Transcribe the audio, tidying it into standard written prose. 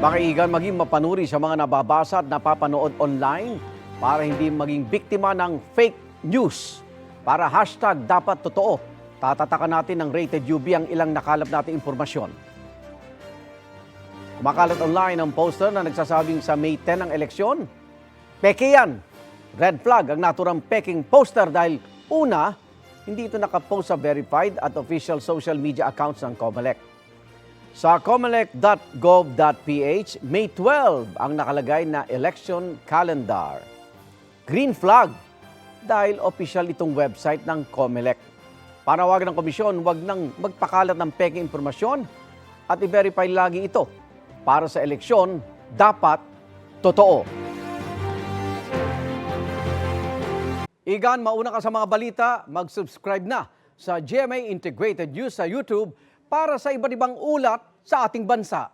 Makaigan maging mapanuri sa mga nababasa at napapanood online para hindi maging biktima ng fake news. Para hashtag dapat totoo, tatatakan natin ng Rated UB ang ilang nakalap nating impormasyon. Kumakalat online ang poster na nagsasabing sa May 10 ang eleksyon. Peke yan. Red flag ang naturang peking poster dahil una, hindi ito nakapost sa verified at official social media accounts ng COMELEC. Sa comelec.gov.ph, May 12 ang nakalagay na election calendar. Green flag dahil official itong website ng COMELEC. Panawagan ng komisyon, huwag nang magpakalat ng peking impormasyon at i-verify lagi ito. Para sa eleksyon, dapat totoo. Igan, mauna ka sa mga balita, mag-subscribe na sa GMA Integrated News sa YouTube para sa iba't ibang ulat sa ating bansa.